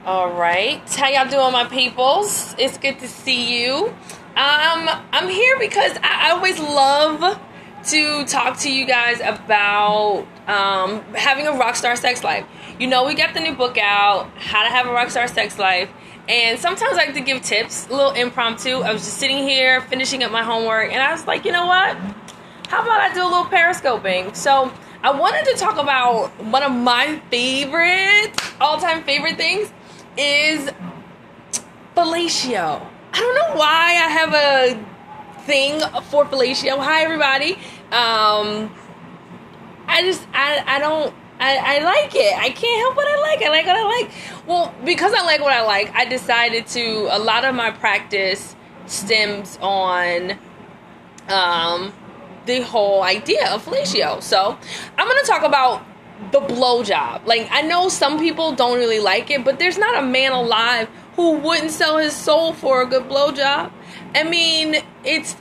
All right, how y'all doing, my peoples? It's good to see you. I'm here because I always love to talk to you guys about having a rockstar sex life. You know, we got the new book out, How to Have a Rockstar Sex Life, and sometimes I like to give tips, a little impromptu. I was just sitting here finishing up my homework, and I was like, you know what? How about I do a little periscoping? So I wanted to talk about one of my all-time favorite things is fellatio. I don't know why I have a thing for fellatio. Hi, everybody. I like it. I can't help what I like. I like what I like. Well, because I like what I like, I decided to, a lot of my practice stems on the whole idea of fellatio. So I'm going to talk about the blowjob. Like, I know some people don't really like it, but there's not a man alive who wouldn't sell his soul for a good blowjob. I mean, it's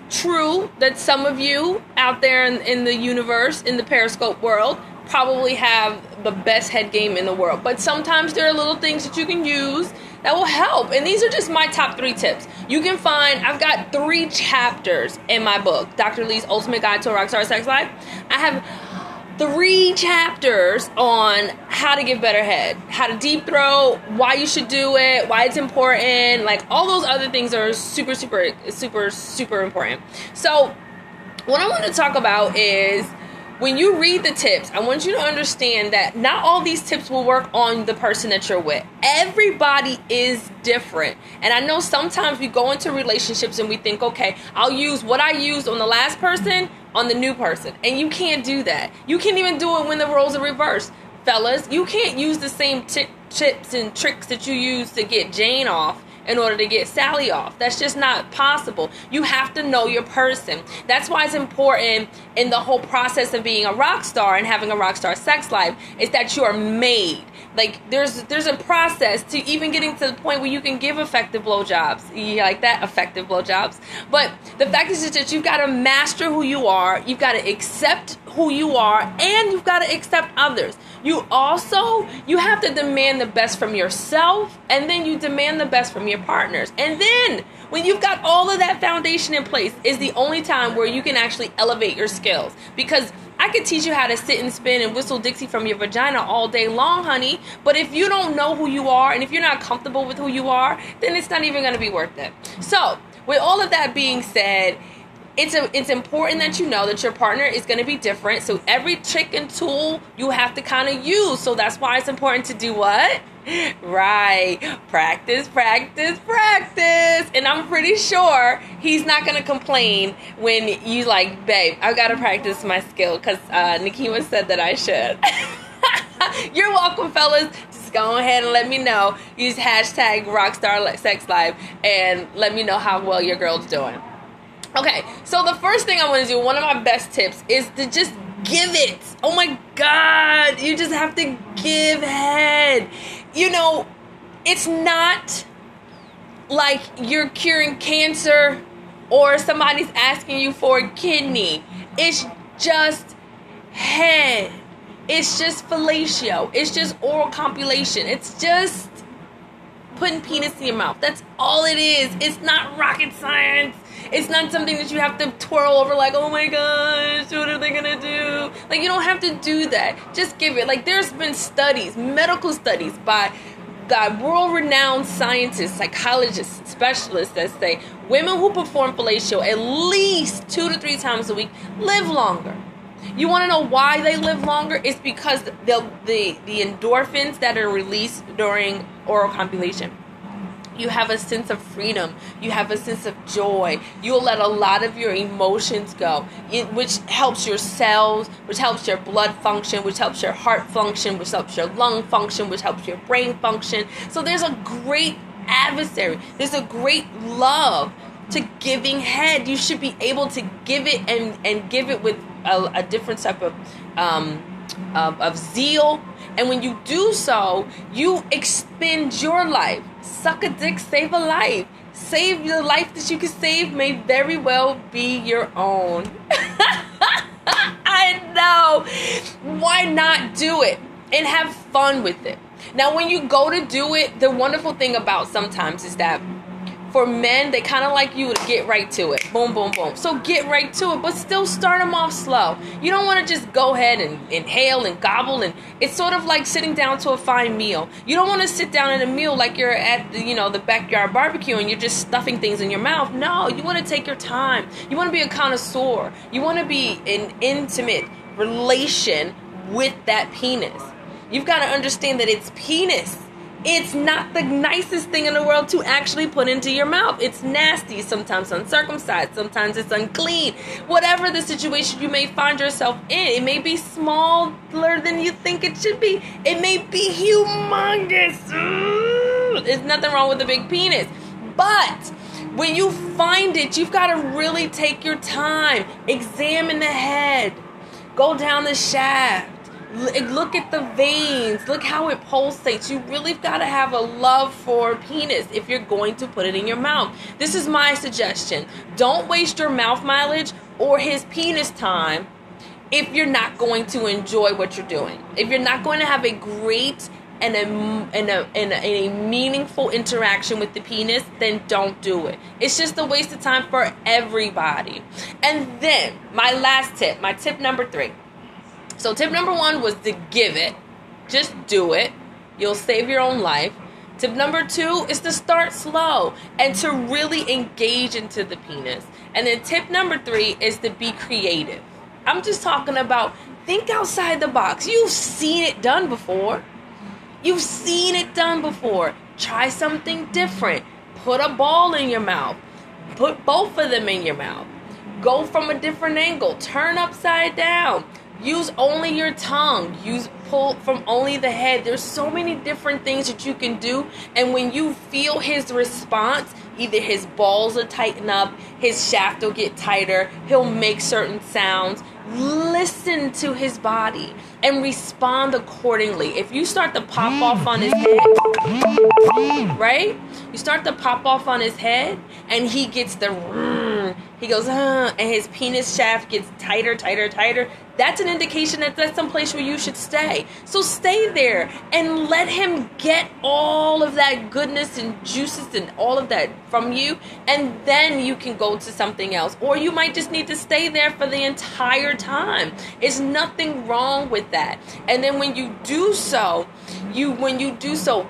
true that some of you out there in the universe, in the Periscope world, probably have the best head game in the world. But sometimes there are little things that you can use that will help. And these are just my top 3 tips. You can find, I've got 3 chapters in my book, Dr. Lee's Ultimate Guide to a Rockstar Sex Life. I have 3 chapters on how to give better head, how to deep throat, why you should do it, why it's important. Like, all those other things are super, super, super, super important. So what I want to talk about is, when you read the tips, I want you to understand that not all these tips will work on the person that you're with. Everybody is different. And I know sometimes we go into relationships and we think, okay, I'll use what I used on the last person on the new person. And you can't do that. You can't even do it when the roles are reversed. Fellas, you can't use the same tips and tricks that you use to get Jane off in order to get Sally off. That's just not possible. You have to know your person. That's why it's important in the whole process of being a rock star and having a rock star sex life, is that you are made. Like, there's a process to even getting to the point where you can give effective blowjobs. You like that? Effective blowjobs. But the fact is that you've got to master who you are, you've got to accept who you are, and you've got to accept others. You have to demand the best from yourself, and then you demand the best from your partners. And then, when you've got all of that foundation in place, is the only time where you can actually elevate your skills. Because I could teach you how to sit and spin and whistle Dixie from your vagina all day long, honey. But if you don't know who you are, and if you're not comfortable with who you are, then it's not even going to be worth it. So, with all of that being said, it's important that you know that your partner is going to be different. So every trick and tool you have to kind of use. So that's why it's important to do what? Right. Practice, practice, practice. And I'm pretty sure he's not going to complain when you like, babe, I've got to practice my skill because Nikima said that I should. You're welcome, fellas. Just go ahead and let me know. Use hashtag Rockstar Sex Life and let me know how well your girl's doing. Okay, so the first thing I want to do, one of my best tips, is to just give it. Oh my God, you just have to give head. You know, it's not like you're curing cancer or somebody's asking you for a kidney. It's just head. It's just fellatio. It's just oral copulation. It's just putting penis in your mouth. That's all it is. It's not rocket science. It's not something that you have to twirl over like, oh my gosh, what are they gonna do? Like, you don't have to do that. Just give it. Like, there's been studies, medical studies by world-renowned scientists, psychologists, specialists that say women who perform fellatio at least 2 to 3 times a week live longer. You want to know why they live longer? It's because the endorphins that are released during oral copulation. You have a sense of freedom. You have a sense of joy. You'll let a lot of your emotions go, which helps your cells, which helps your blood function, which helps your heart function, which helps your lung function, which helps your brain function. So there's a great adversary. There's a great love to giving head. You should be able to give it and give it with a different type of zeal. And when you do so, you expend your life. Suck a dick, save a life. Save the life that you can save may very well be your own. I know. Why not do it? and have fun with it. Now, when you go to do it, the wonderful thing about sometimes is that for men, they kind of like you to get right to it. Boom, boom, boom. So get right to it, but still start them off slow. You don't want to just go ahead and inhale and gobble. And it's sort of like sitting down to a fine meal. You don't want to sit down at a meal like you're at the backyard barbecue and you're just stuffing things in your mouth. No, you want to take your time. You want to be a connoisseur. You want to be in intimate relation with that penis. You've got to understand that it's penis. It's not the nicest thing in the world to actually put into your mouth. It's nasty, sometimes uncircumcised, sometimes it's unclean. Whatever the situation you may find yourself in, it may be smaller than you think it should be. It may be humongous. There's nothing wrong with a big penis. But when you find it, you've got to really take your time. Examine the head. Go down the shaft. Look at the veins. Look how it pulsates. You really got to have a love for penis if you're going to put it in your mouth. This is my suggestion. Don't waste your mouth mileage or his penis time if you're not going to enjoy what you're doing. If you're not going to have a great and a meaningful interaction with the penis, then don't do it. It's just a waste of time for everybody. And then my last tip, my tip number 3. So tip number 1 was to give it. Just do it. You'll save your own life. Tip number 2 is to start slow and to really engage into the penis. And then tip number 3 is to be creative. I'm just talking about think outside the box. You've seen it done before. You've seen it done before. Try something different. Put a ball in your mouth. Put both of them in your mouth. Go from a different angle. Turn upside down. Use only your tongue. Pull from only the head. There's so many different things that you can do. And when you feel his response, either his balls will tighten up, his shaft will get tighter, he'll make certain sounds. Listen to his body and respond accordingly. If you start to pop off on his head, right? You start to pop off on his head and he gets he goes, and his penis shaft gets tighter. That's an indication that that's someplace where you should stay. So stay there and let him get all of that goodness and juices and all of that from you. And then you can go to something else. Or you might just need to stay there for the entire time. There's nothing wrong with that. And then when you do so,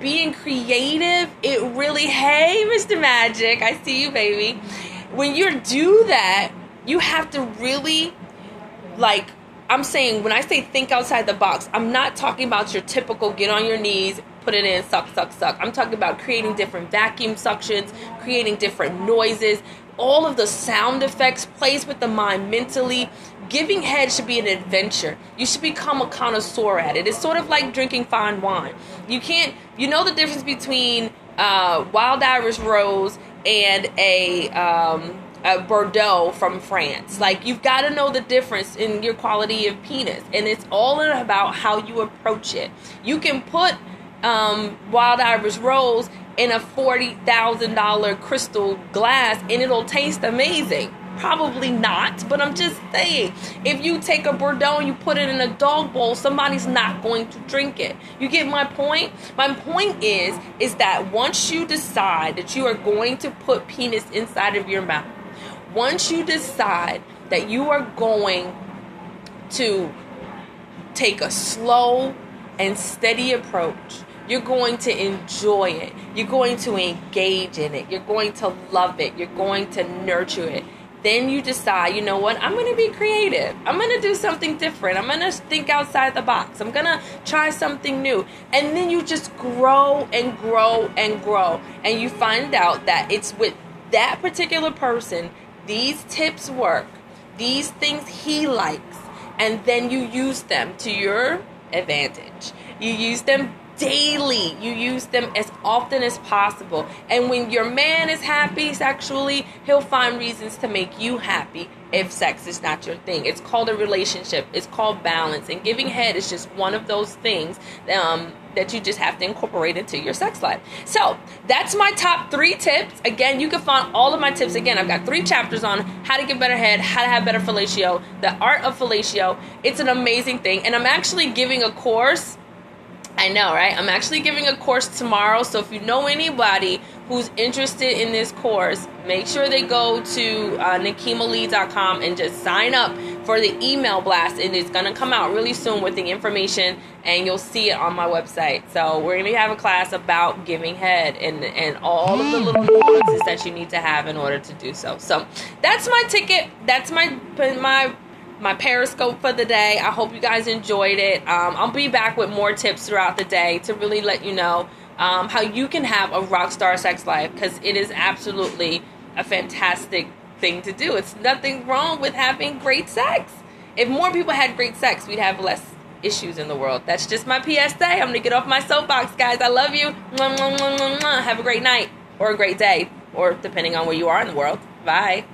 being creative, it really, hey, Mr. Magic, I see you, baby. When you do that, you have to really, I'm saying, when I say think outside the box, I'm not talking about your typical get on your knees, put it in, suck. I'm talking about creating different vacuum suctions, creating different noises, all of the sound effects, plays with the mind mentally. Giving head should be an adventure. You should become a connoisseur at it. It's sort of like drinking fine wine. You know the difference between Wild Irish Rose and a Bordeaux from France. You've got to know the difference in your quality of penis, and it's all about how you approach it. You can put Wild Irish Rose in a $40,000 crystal glass and it'll taste amazing. Probably not, but I'm just saying, if you take a Bordeaux and you put it in a dog bowl, somebody's not going to drink it. You get my point? My point is that once you decide that you are going to put penis inside of your mouth, once you decide that you are going to take a slow and steady approach, you're going to enjoy it. You're going to engage in it. You're going to love it. You're going to nurture it. Then you decide, you know what, I'm going to be creative. I'm going to do something different. I'm going to think outside the box. I'm going to try something new. And then you just grow and grow and grow. And you find out that it's with that particular person, these tips work. These things he likes. And then you use them to your advantage. You use them daily. You use them as often as possible. And when your man is happy sexually, he'll find reasons to make you happy if sex is not your thing. It's called a relationship. It's called balance. And giving head is just one of those things that you just have to incorporate into your sex life. So that's my top 3 tips. Again, you can find all of my tips. Again, I've got 3 chapters on how to get better head, how to have better fellatio, the art of fellatio. It's an amazing thing. And I'm actually giving a course I know, right? I'm actually giving a course tomorrow, so if you know anybody who's interested in this course, make sure they go to nikkimalee.com and just sign up for the email blast, and it's going to come out really soon with the information, and you'll see it on my website. So we're going to have a class about giving head and all of the little nuances that you need to have in order to do so. So that's my ticket. That's my Periscope for the day. I hope you guys enjoyed it. I'll be back with more tips throughout the day to really let you know how you can have a rockstar sex life, because it is absolutely a fantastic thing to do. It's nothing wrong with having great sex. If more people had great sex, we'd have less issues in the world. That's just my PSA. I'm going to get off my soapbox, guys. I love you. Mwah, mwah, mwah, mwah, mwah. Have a great night or a great day, or depending on where you are in the world. Bye.